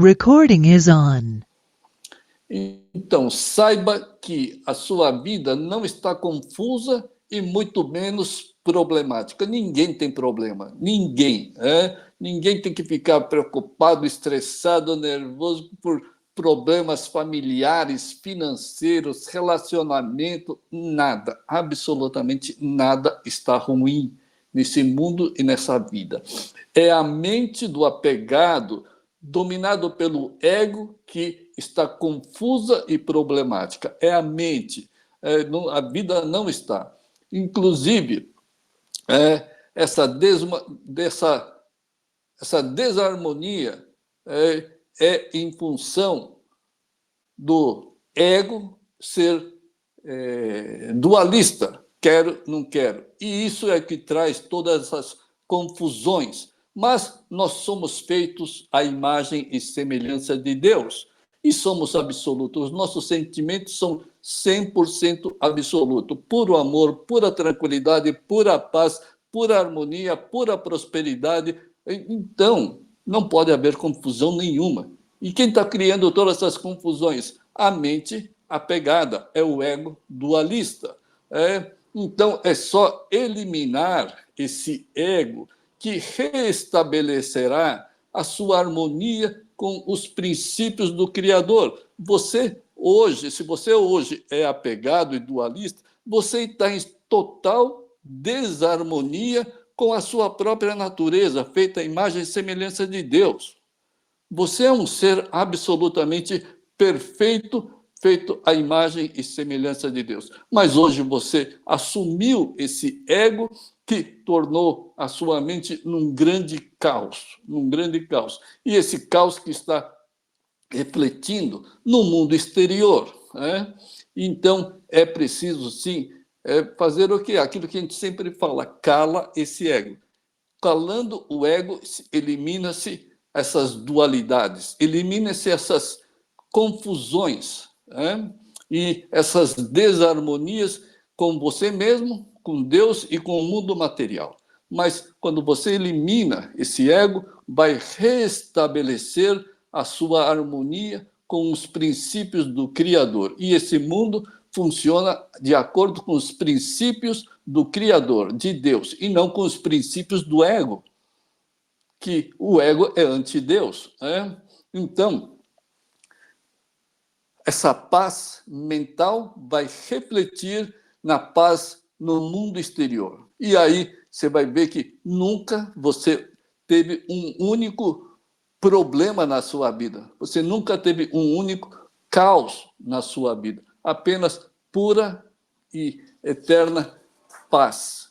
Recording is on. Então, saiba que a sua vida não está confusa e muito menos problemática. Ninguém tem problema, ninguém. Ninguém tem que ficar preocupado, estressado, nervoso por problemas familiares, financeiros, relacionamento, nada, absolutamente nada está ruim nesse mundo e nessa vida. É a mente do apegado, dominado pelo ego, que está confusa e problemática. É a mente. A vida não está. Inclusive, essa desarmonia em função do ego ser dualista, quero, não quero. E isso é que traz todas essas confusões. Mas nós somos feitos à imagem e semelhança de Deus. E somos absolutos. Os nossos sentimentos são 100% absoluto. Puro amor, pura tranquilidade, pura paz, pura harmonia, pura prosperidade. Então, não pode haver confusão nenhuma. E quem está criando todas essas confusões? A mente apegada, é o ego dualista. Então, é só eliminar esse ego que restabelecerá a sua harmonia com os princípios do Criador. Se você hoje é apegado e dualista, você está em total desarmonia com a sua própria natureza, feita à imagem e semelhança de Deus. Você é um ser absolutamente perfeito, feito à imagem e semelhança de Deus. Mas hoje você assumiu esse ego que tornou a sua mente num grande caos, num grande caos. E esse caos que está refletindo no mundo exterior. Então, é preciso, sim, fazer o quê? Aquilo que a gente sempre fala, cala esse ego. Calando o ego, elimina-se essas dualidades, elimina-se essas confusões, e essas desarmonias com você mesmo, com Deus e com o mundo material. Mas quando você elimina esse ego, vai restabelecer a sua harmonia com os princípios do Criador. E esse mundo funciona de acordo com os princípios do Criador, de Deus, e não com os princípios do ego, que o ego é anti-Deus. Então, essa paz mental vai refletir na paz no mundo exterior. E aí você vai ver que nunca você teve um único problema na sua vida. Você nunca teve um único caos na sua vida. Apenas pura e eterna paz,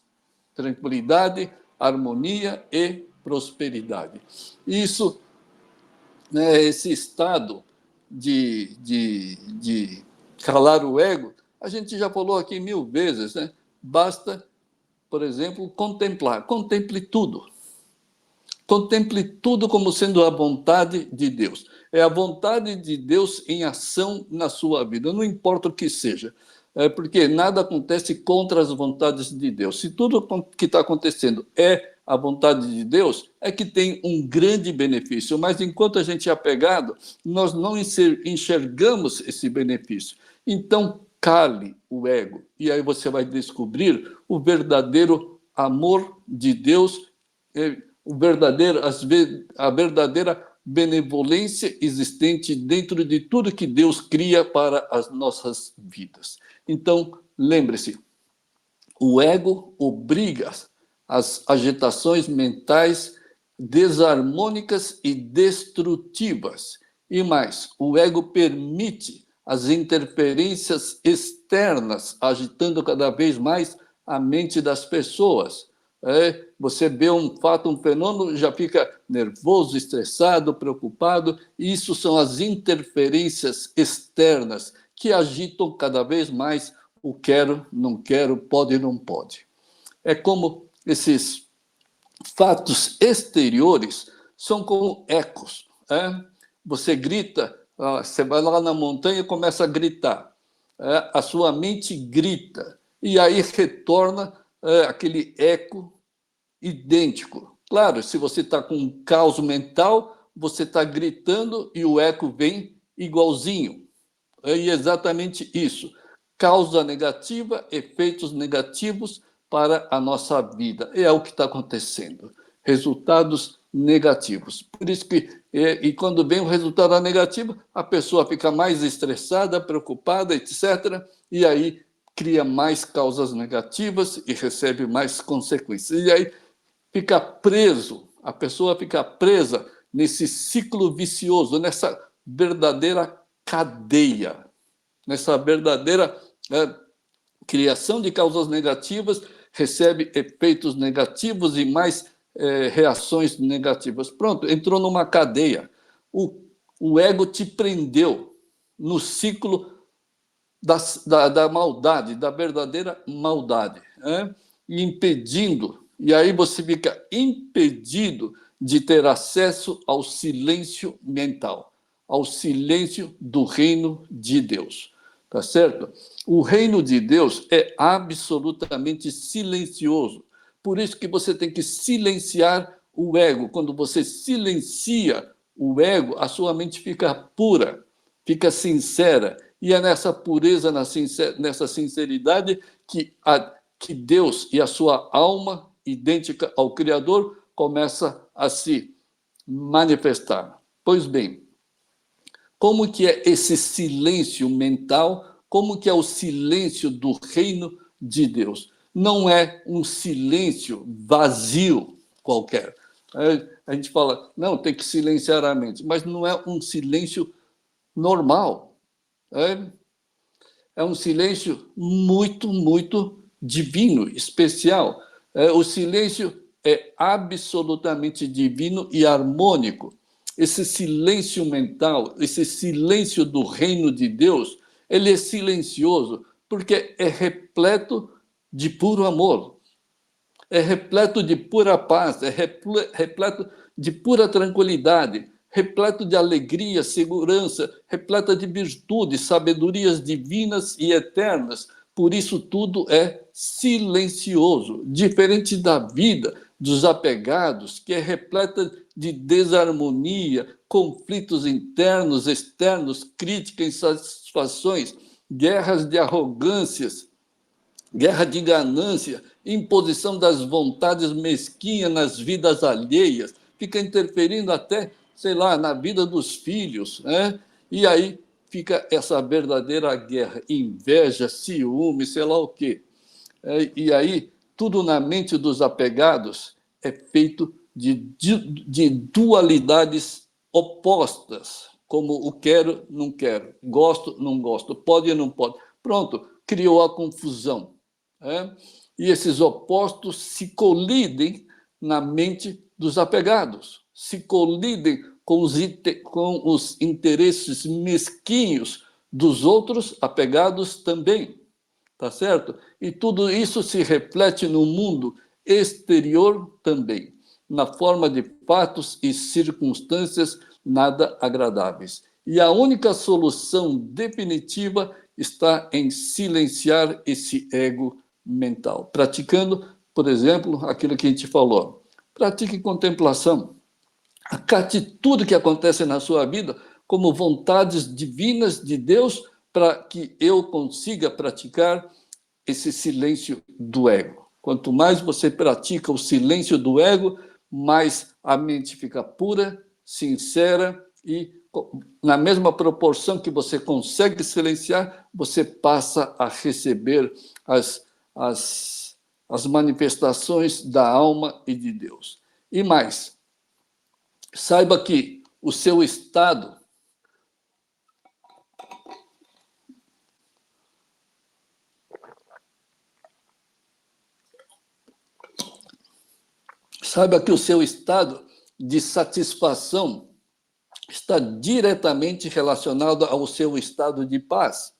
tranquilidade, harmonia e prosperidade. Isso, esse estado de calar o ego, a gente já falou aqui 1000 vezes, né? Basta, por exemplo, contemplar. Contemple tudo. Contemple tudo como sendo a vontade de Deus. É a vontade de Deus em ação na sua vida, não importa o que seja. Porque nada acontece contra as vontades de Deus. Se tudo que está acontecendo é a vontade de Deus, é que tem um grande benefício. Mas enquanto a gente é apegado, nós não enxergamos esse benefício. Então, cale o ego. E aí você vai descobrir o verdadeiro amor de Deus, a verdadeira benevolência existente dentro de tudo que Deus cria para as nossas vidas. Então, lembre-se, o ego obriga as agitações mentais desarmônicas e destrutivas. E mais, o ego permite as interferências externas, agitando cada vez mais a mente das pessoas. Você vê um fato, um fenômeno, já fica nervoso, estressado, preocupado. Isso são as interferências externas que agitam cada vez mais o quero, não quero, pode, não pode. É como esses fatos exteriores são como ecos. Você grita, você vai lá na montanha e começa a gritar. A sua mente grita, e aí retorna aquele eco idêntico. Claro, se você está com um caos mental, você está gritando e o eco vem igualzinho. É exatamente isso. Causa negativa, efeitos negativos para a nossa vida. É o que está acontecendo. Resultados negativos. Por isso que, quando vem o resultado negativo, a pessoa fica mais estressada, preocupada, etc. E aí cria mais causas negativas e recebe mais consequências. E aí fica preso, a pessoa fica presa nesse ciclo vicioso, nessa verdadeira cadeia, nessa verdadeira criação de causas negativas, recebe efeitos negativos e mais reações negativas. Pronto, entrou numa cadeia. O ego te prendeu no ciclo da maldade, da verdadeira maldade, e impedindo, e aí você fica impedido de ter acesso ao silêncio mental, ao silêncio do reino de Deus. Tá certo? O reino de Deus é absolutamente silencioso. Por isso que você tem que silenciar o ego. Quando você silencia o ego, a sua mente fica pura, fica sincera. E é nessa pureza, nessa sinceridade, que Deus e a sua alma, idêntica ao Criador, começa a se manifestar. Pois bem, como que é esse silêncio mental? Como que é o silêncio do reino de Deus? Não é um silêncio vazio qualquer. A gente fala, não, tem que silenciar a mente, mas não é um silêncio normal. É um silêncio muito, muito divino, especial. O silêncio é absolutamente divino e harmônico. Esse silêncio mental, esse silêncio do reino de Deus, ele é silencioso porque é repleto de puro amor, é repleto de pura paz, é repleto de pura tranquilidade, repleto de alegria, segurança, repleta de virtudes, sabedorias divinas e eternas. Por isso tudo é silencioso, diferente da vida dos apegados, que é repleta de desarmonia, conflitos internos, externos, críticas, insatisfações, guerras de arrogâncias, guerra de ganância, imposição das vontades mesquinhas nas vidas alheias, fica interferindo até, sei lá, na vida dos filhos, né? E aí fica essa verdadeira guerra, inveja, ciúme, sei lá o quê. E aí tudo na mente dos apegados é feito de dualidades opostas, como o quero, não quero, gosto, não gosto, pode, não pode. Pronto, criou a confusão. E esses opostos se colidem na mente dos apegados, se colidem com os interesses mesquinhos dos outros apegados também, tá certo? E tudo isso se reflete no mundo exterior também, na forma de fatos e circunstâncias nada agradáveis. E a única solução definitiva está em silenciar esse ego mental, praticando, por exemplo, aquilo que a gente falou. Pratique contemplação. Acate tudo que acontece na sua vida como vontades divinas de Deus para que eu consiga praticar esse silêncio do ego. Quanto mais você pratica o silêncio do ego, mais a mente fica pura, sincera e, na mesma proporção que você consegue silenciar, você passa a receber as manifestações da alma e de Deus. E mais, saiba que o seu estado de satisfação está diretamente relacionado ao seu estado de paz.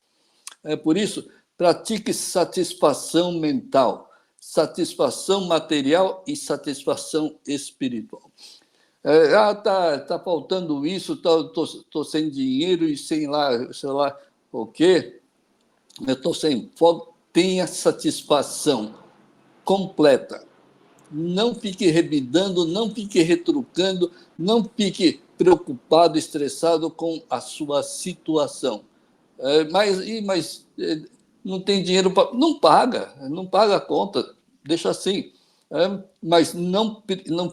Por isso, pratique satisfação mental, satisfação material e satisfação espiritual. Tá faltando isso, tô sem dinheiro e sem lá, sei lá o quê, eu estou sem fogo. Tenha satisfação completa Não fique revidando, não fique retrucando, não fique preocupado, estressado com a sua situação. Mas não tem dinheiro para. Não paga a conta, deixa assim. Mas não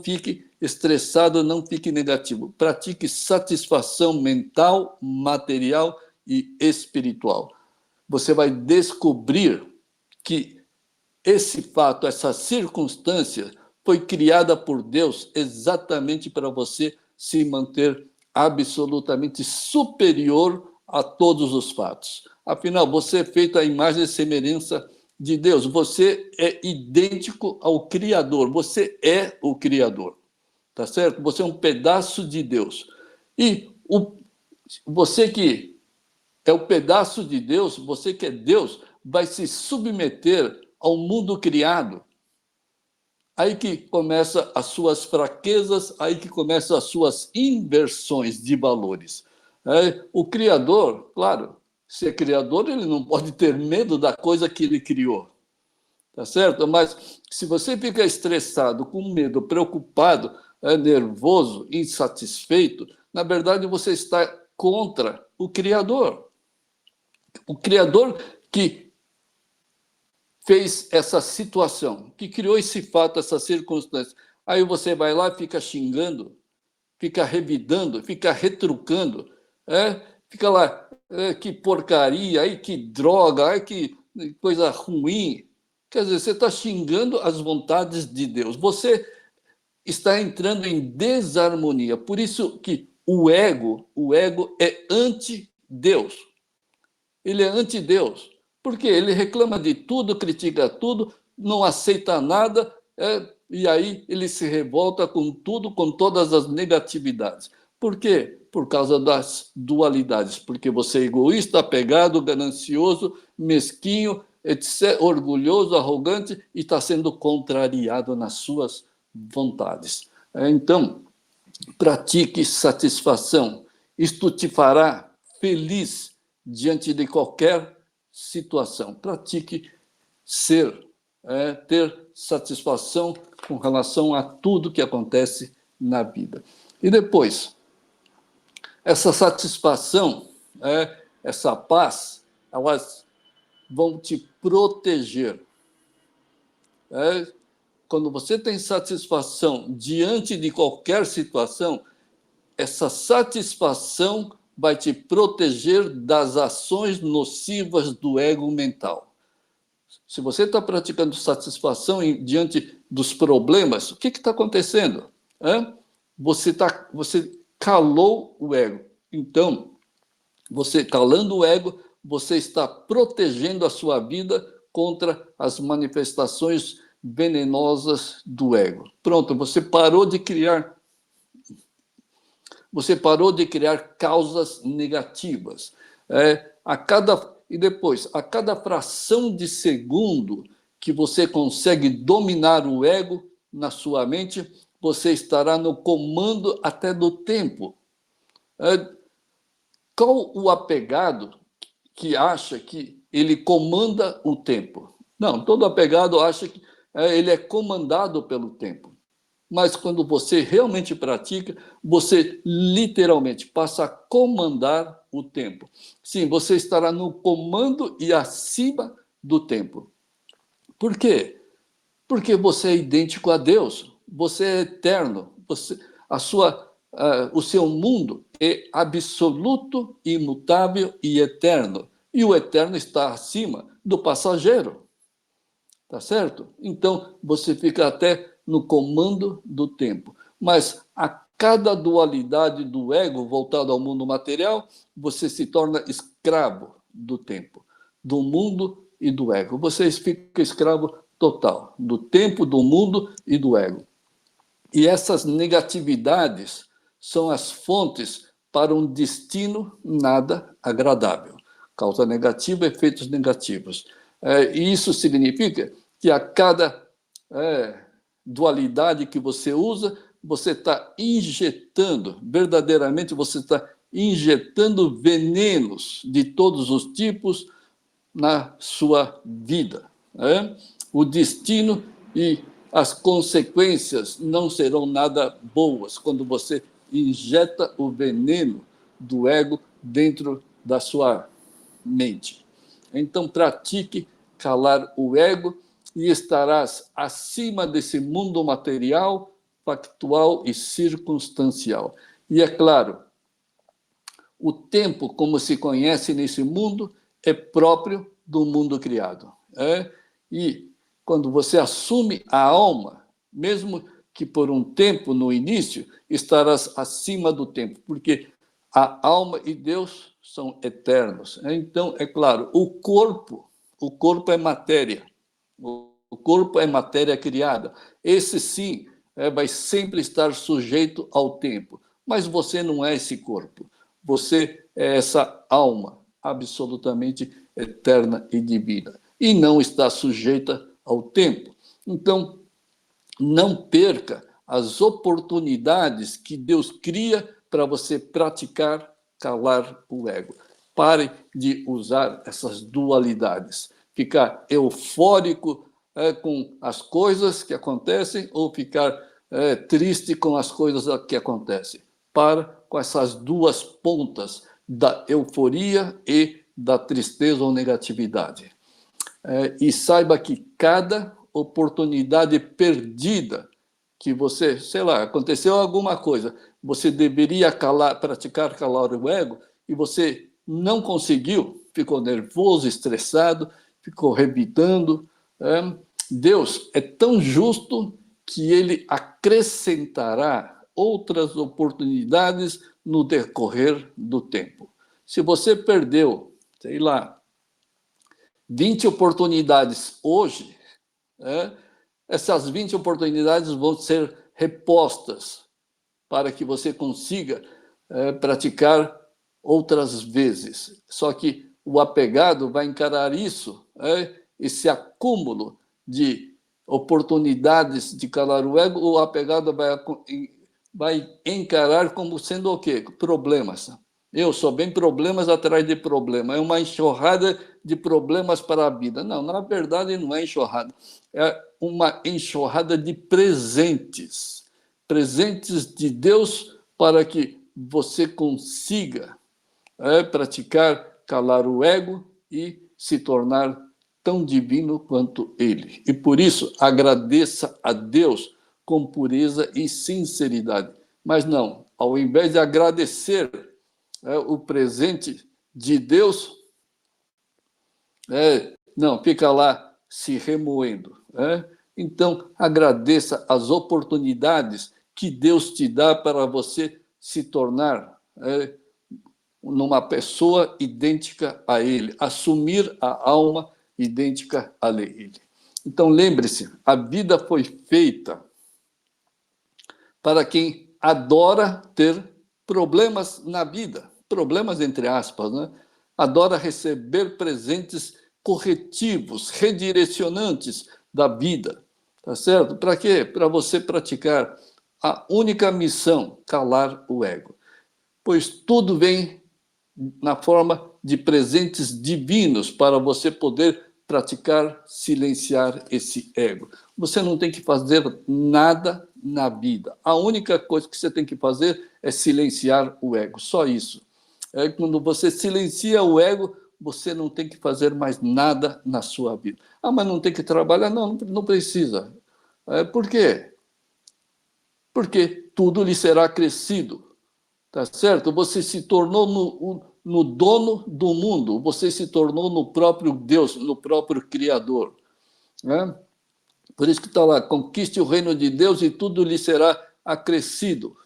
fique estressado, não fique negativo. Pratique satisfação mental, material e espiritual. Você vai descobrir que esse fato, essa circunstância, foi criada por Deus exatamente para você se manter absolutamente superior a todos os fatos. Afinal, você é feito à imagem e semelhança de Deus. Você é idêntico ao Criador. Você é o Criador. Tá certo? Você é um pedaço de Deus. E você que é o pedaço de Deus, você que é Deus, vai se submeter ao mundo criado. Aí que começam as suas fraquezas, aí que começam as suas inversões de valores. O Criador, claro, se é Criador, ele não pode ter medo da coisa que ele criou. Tá certo? Mas se você fica estressado, com medo, preocupado, nervoso, insatisfeito, na verdade você está contra o Criador. O Criador que fez essa situação, que criou esse fato, essa circunstância. Aí você vai lá e fica xingando, fica revidando, fica retrucando, fica lá, que porcaria, aí que droga, aí que coisa ruim. Quer dizer, você está xingando as vontades de Deus. Você está entrando em desarmonia. Por isso que o ego é anti-Deus. Ele é anti-Deus. Porque ele reclama de tudo, critica tudo, não aceita nada, e aí ele se revolta com tudo, com todas as negatividades. Por quê? Por causa das dualidades. Porque você é egoísta, apegado, ganancioso, mesquinho, etc., orgulhoso, arrogante, e está sendo contrariado nas suas vontades. Então, pratique satisfação. Isto te fará feliz diante de qualquer situação. Pratique ter satisfação com relação a tudo que acontece na vida. E depois, essa satisfação, essa paz, elas vão te proteger. Quando você tem satisfação diante de qualquer situação, essa satisfação vai te proteger das ações nocivas do ego mental. Se você está praticando satisfação diante dos problemas, o que está acontecendo? Você calou o ego. Então, você calando o ego, você está protegendo a sua vida contra as manifestações venenosas do ego. Pronto, você parou de criar causas negativas. E depois, a cada fração de segundo que você consegue dominar o ego na sua mente, você estará no comando até do tempo. Qual o apegado que acha que ele comanda o tempo? Não, todo apegado acha que ele é comandado pelo tempo. Mas quando você realmente pratica, você literalmente passa a comandar o tempo. Sim, você estará no comando e acima do tempo. Por quê? Porque você é idêntico a Deus, você é eterno, o seu mundo é absoluto, imutável e eterno. E o eterno está acima do passageiro. Tá certo? Então, você fica até no comando do tempo. Mas a cada dualidade do ego voltado ao mundo material, você se torna escravo do tempo, do mundo e do ego. Você fica escravo total do tempo, do mundo e do ego. E essas negatividades são as fontes para um destino nada agradável. Causa negativa, efeitos negativos. E isso significa que a cada dualidade que você usa, você está injetando, verdadeiramente você está injetando venenos de todos os tipos na sua vida. O destino e as consequências não serão nada boas quando você injeta o veneno do ego dentro da sua mente. Então, pratique calar o ego e estarás acima desse mundo material, factual e circunstancial. E é claro, o tempo, como se conhece nesse mundo, é próprio do mundo criado. E quando você assume a alma, mesmo que por um tempo no início, estarás acima do tempo, porque a alma e Deus são eternos. Então, é claro, o corpo é matéria. O corpo é matéria criada. Esse sim vai sempre estar sujeito ao tempo. Mas você não é esse corpo. Você é essa alma absolutamente eterna e divina. E não está sujeita ao tempo. Então, não perca as oportunidades que Deus cria para você praticar calar o ego. Pare de usar essas dualidades. Ficar eufórico com as coisas que acontecem ou ficar triste com as coisas que acontecem. Para com essas duas pontas da euforia e da tristeza ou negatividade. E saiba que cada oportunidade perdida que você, sei lá, aconteceu alguma coisa, você deveria praticar calar o ego e você não conseguiu, ficou nervoso, estressado, ficou revitando. Deus é tão justo que ele acrescentará outras oportunidades no decorrer do tempo. Se você perdeu, sei lá, 20 oportunidades hoje, essas 20 oportunidades vão ser repostas para que você consiga praticar outras vezes. Só que o apegado vai encarar isso, esse acúmulo de oportunidades de calar o ego, o apegado vai encarar como sendo o quê? Problemas. Eu sou bem problemas atrás de problema. É uma enxurrada de problemas para a vida. Não, na verdade não é enxurrada. É uma enxurrada de presentes. Presentes de Deus para que você consiga praticar calar o ego e se tornar tão divino quanto ele. E por isso, agradeça a Deus com pureza e sinceridade. Mas não, ao invés de agradecer o presente de Deus, não, fica lá se remoendo. Então, agradeça as oportunidades que Deus te dá para você se tornar numa pessoa idêntica a Ele, assumir a alma idêntica a Ele. Então, lembre-se, a vida foi feita para quem adora ter problemas na vida, problemas entre aspas, né? Adora receber presentes corretivos, redirecionantes da vida, tá certo? Para quê? Para você praticar a única missão, calar o ego. Pois tudo vem na forma de presentes divinos para você poder praticar, silenciar esse ego. Você não tem que fazer nada na vida. A única coisa que você tem que fazer é silenciar o ego, só isso. Quando você silencia o ego, você não tem que fazer mais nada na sua vida. Ah, mas não tem que trabalhar? Não, não precisa. Por quê? Porque tudo lhe será acrescido. Tá certo? Você se tornou no dono do mundo, você se tornou no próprio Deus, no próprio Criador. Né? Por isso que está lá, conquiste o reino de Deus e tudo lhe será acrescido,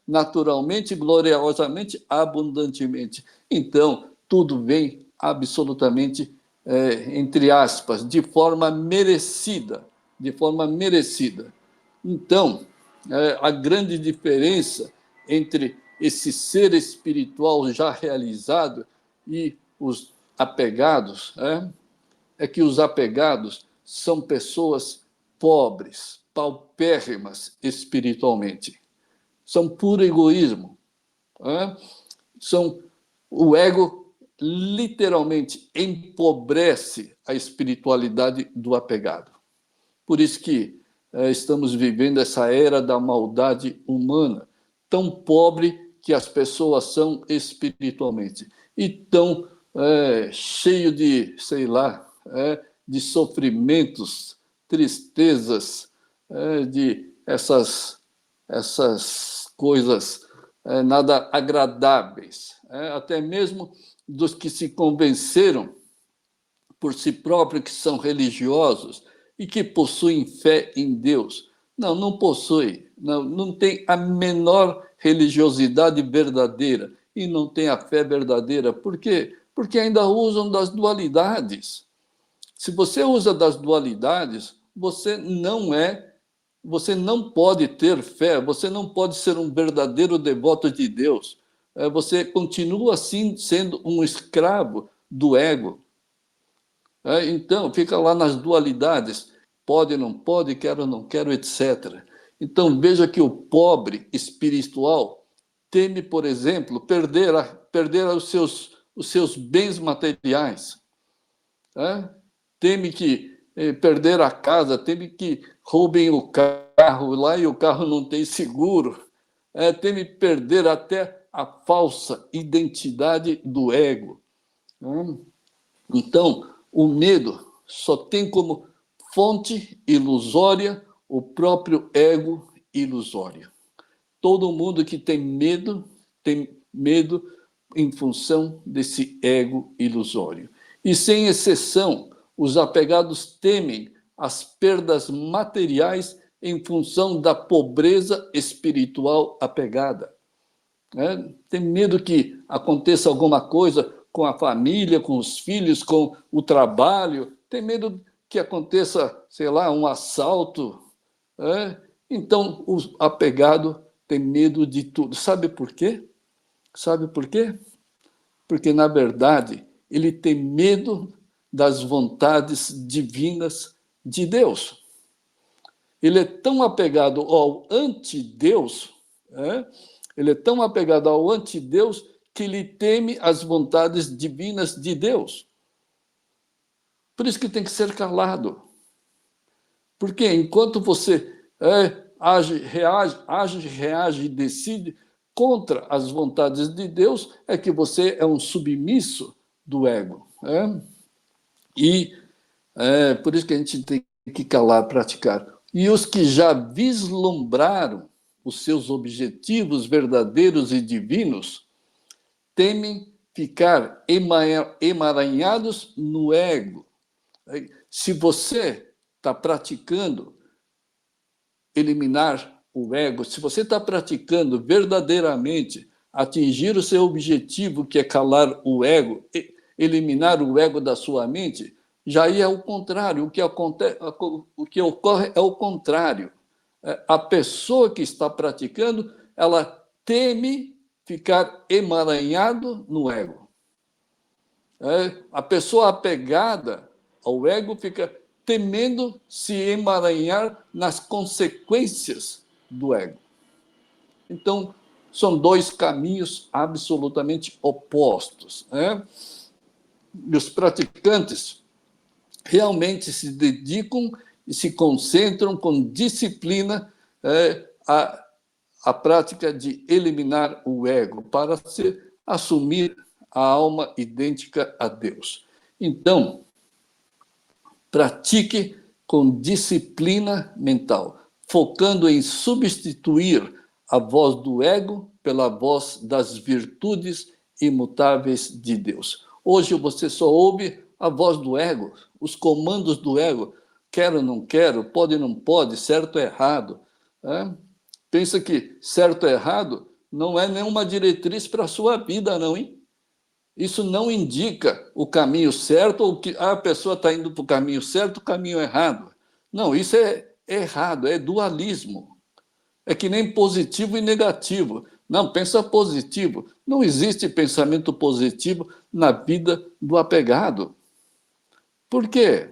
naturalmente, gloriosamente, abundantemente. Então, tudo vem absolutamente, entre aspas, de forma merecida, de forma merecida. Então, a grande diferença entre esse ser espiritual já realizado e os apegados é que os apegados são pessoas pobres, paupérrimas espiritualmente. São puro egoísmo. O ego literalmente empobrece a espiritualidade do apegado. Por isso que estamos vivendo essa era da maldade humana, tão pobre que as pessoas são espiritualmente, e tão cheio de, sei lá, de sofrimentos, tristezas, de essas coisas nada agradáveis, até mesmo dos que se convenceram por si próprios que são religiosos e que possuem fé em Deus. Não, não possui, não tem a menor religiosidade verdadeira e não tem a fé verdadeira. Por quê? Porque ainda usam das dualidades. Se você usa das dualidades, você não pode ter fé, você não pode ser um verdadeiro devoto de Deus. Você continua assim sendo um escravo do ego. Então, fica lá nas dualidades, pode, não pode, quero, não quero, etc. Então, veja que o pobre espiritual teme, por exemplo, perder os seus bens materiais. Teme que perder a casa, teme que roubem o carro lá e o carro não tem seguro. Teme perder até a falsa identidade do ego. Então, o medo só tem como fonte ilusória o próprio ego ilusório. Todo mundo que tem medo em função desse ego ilusório. E, sem exceção, os apegados temem as perdas materiais em função da pobreza espiritual apegada. Tem medo que aconteça alguma coisa com a família, com os filhos, com o trabalho, tem medo que aconteça, sei lá, um assalto. Então, o apegado tem medo de tudo. Sabe por quê? Sabe por quê? Porque, na verdade, ele tem medo das vontades divinas de Deus. Ele é tão apegado ao antideus, ele é tão apegado ao antideus que ele teme as vontades divinas de Deus. Por isso que tem que ser calado. Porque enquanto você age, reage e decide contra as vontades de Deus, é que você é um submisso do ego. E por isso que a gente tem que calar, praticar. E os que já vislumbraram os seus objetivos verdadeiros e divinos temem ficar emaranhados no ego. Se você está praticando eliminar o ego, se você está praticando verdadeiramente atingir o seu objetivo, que é calar o ego, eliminar o ego da sua mente, já é o contrário. O que ocorre é o contrário. A pessoa que está praticando, ela teme ficar emaranhado no ego. A pessoa apegada ao ego fica temendo se emaranhar nas consequências do ego. Então, são dois caminhos absolutamente opostos. E os praticantes realmente se dedicam e se concentram com disciplina a prática de eliminar o ego para assumir a alma idêntica a Deus. Então, pratique com disciplina mental, focando em substituir a voz do ego pela voz das virtudes imutáveis de Deus. Hoje você só ouve a voz do ego, os comandos do ego, quero, não quero, pode, não pode, certo, errado. Pensa que certo, errado não é nenhuma diretriz para a sua vida, não, hein? Isso não indica o caminho certo ou que a pessoa está indo para o caminho certo, o caminho errado. Não, isso é errado, é dualismo. É que nem positivo e negativo. Não, pensa positivo. Não existe pensamento positivo na vida do apegado. Por quê?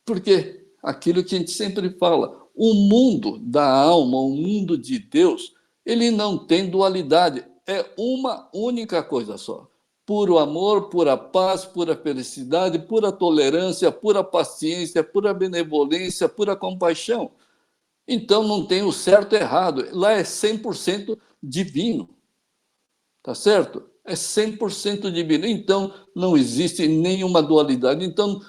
Porque aquilo que a gente sempre fala, o mundo da alma, o mundo de Deus, ele não tem dualidade. É uma única coisa só. puro amor, pura paz, pura felicidade, pura tolerância, pura paciência, pura benevolência, pura compaixão. Então não tem o certo e errado. Lá é 100% divino. Tá certo? É 100% divino. Então não existe nenhuma dualidade. Então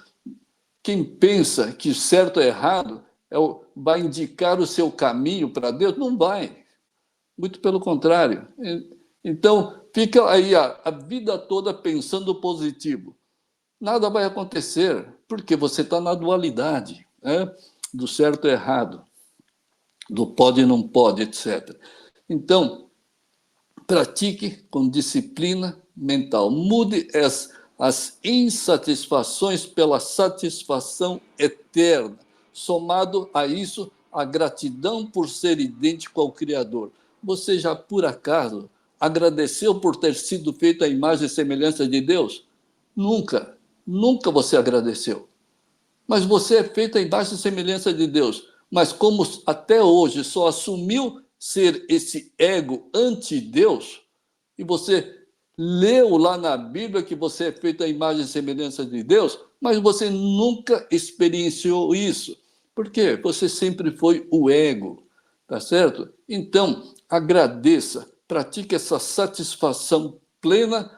quem pensa que certo é errado vai indicar o seu caminho para Deus, não vai. Muito pelo contrário. Então, fica aí a vida toda pensando positivo. Nada vai acontecer, porque você está na dualidade, né? Do certo e errado, do pode e não pode, etc. Então, pratique com disciplina mental. Mude as insatisfações pela satisfação eterna. Somado a isso, a gratidão por ser idêntico ao Criador. Você já, por acaso, agradeceu por ter sido feito à imagem e semelhança de Deus? Nunca. Nunca você agradeceu. Mas você é feito à imagem e semelhança de Deus. Mas como até hoje só assumiu ser esse ego anti-Deus, e você leu lá na Bíblia que você é feito à imagem e semelhança de Deus, mas você nunca experienciou isso. Por quê? Você sempre foi o ego, tá certo? Então, agradeça, pratique essa satisfação plena,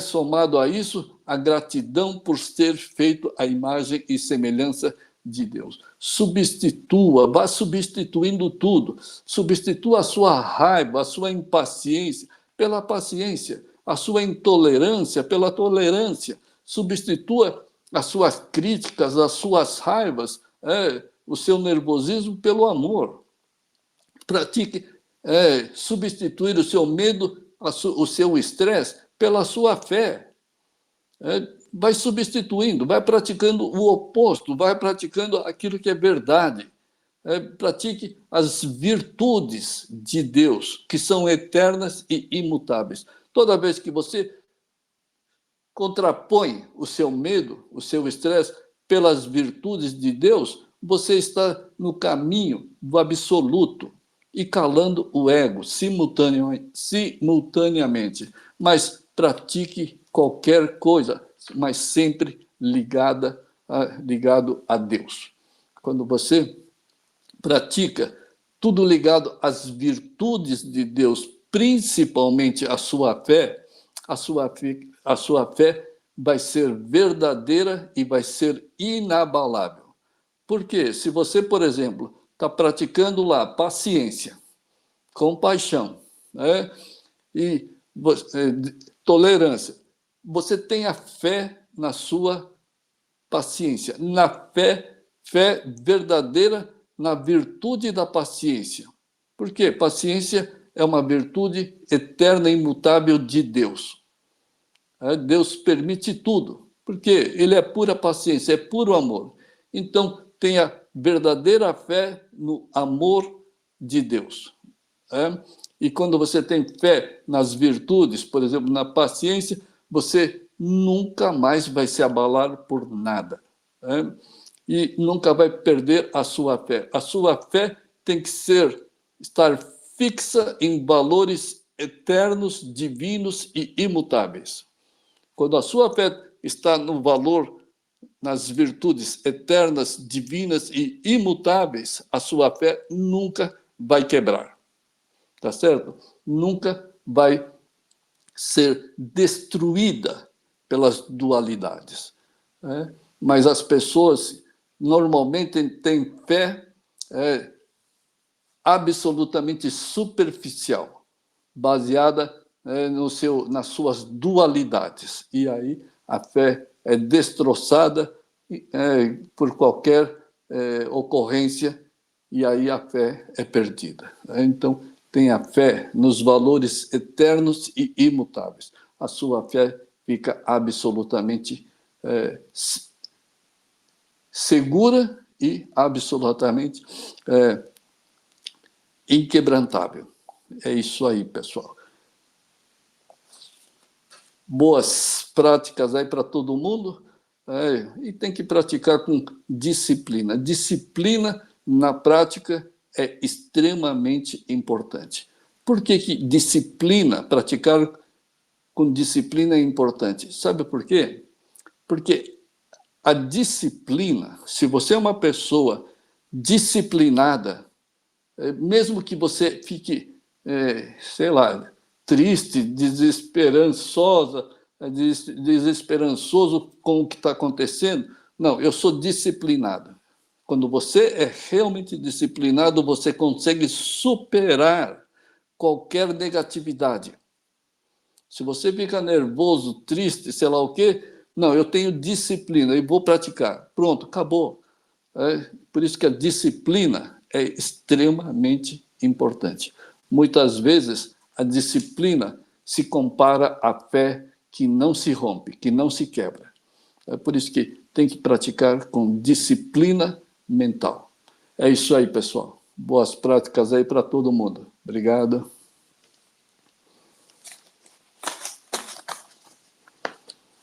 somado a isso, a gratidão por ser feito à imagem e semelhança de Deus. Substitua, vá substituindo tudo. Substitua a sua raiva, a sua impaciência pela paciência, a sua intolerância pela tolerância. Substitua as suas críticas, as suas raivas, o seu nervosismo pelo amor. Pratique substituir o seu medo, o seu estresse pela sua fé. Vai substituindo, vai praticando o oposto, vai praticando aquilo que é verdade. Pratique as virtudes de Deus, que são eternas e imutáveis. Toda vez que você contrapõe o seu medo, o seu estresse, pelas virtudes de Deus, você está no caminho do absoluto e calando o ego simultaneamente. Mas pratique qualquer coisa, mas sempre ligado a Deus. Quando você pratica tudo ligado às virtudes de Deus, principalmente a sua fé, a sua fé vai ser verdadeira e vai ser inabalável. Porque se você, por exemplo, está praticando lá paciência, compaixão, né? E tolerância, você tem a fé na sua paciência, na fé verdadeira na virtude da paciência. Por quê? Paciência é uma virtude eterna e imutável de Deus. Deus permite tudo, porque Ele é pura paciência, é puro amor. Então, tenha verdadeira fé no amor de Deus. E quando você tem fé nas virtudes, por exemplo, na paciência, você nunca mais vai se abalar por nada. E nunca vai perder a sua fé. A sua fé tem que estar fixa em valores eternos, divinos e imutáveis. Quando a sua fé está no valor, nas virtudes eternas, divinas e imutáveis, a sua fé nunca vai quebrar. Tá certo? Nunca vai ser destruída pelas dualidades. Mas as pessoas normalmente têm fé absolutamente superficial, baseada nas suas dualidades. E aí a fé é destroçada por qualquer ocorrência, e aí a fé é perdida. Então, tenha fé nos valores eternos e imutáveis. A sua fé fica absolutamente segura e absolutamente inquebrantável. É isso aí, pessoal. Boas práticas aí para todo mundo. E tem que praticar com disciplina. Disciplina na prática é extremamente importante. Por que disciplina, praticar com disciplina é importante. Sabe por quê? Porque a disciplina, se você é uma pessoa disciplinada, mesmo que você fique, sei lá, triste, desesperançoso com o que está acontecendo, não, eu sou disciplinado. Quando você é realmente disciplinado, você consegue superar qualquer negatividade. Se você fica nervoso, triste, sei lá o quê, não, eu tenho disciplina e vou praticar. Pronto, acabou. Por isso que a disciplina é extremamente importante. Muitas vezes, a disciplina se compara à fé que não se rompe, que não se quebra. É por isso que tem que praticar com disciplina mental. É isso aí, pessoal. Boas práticas aí para todo mundo. Obrigado.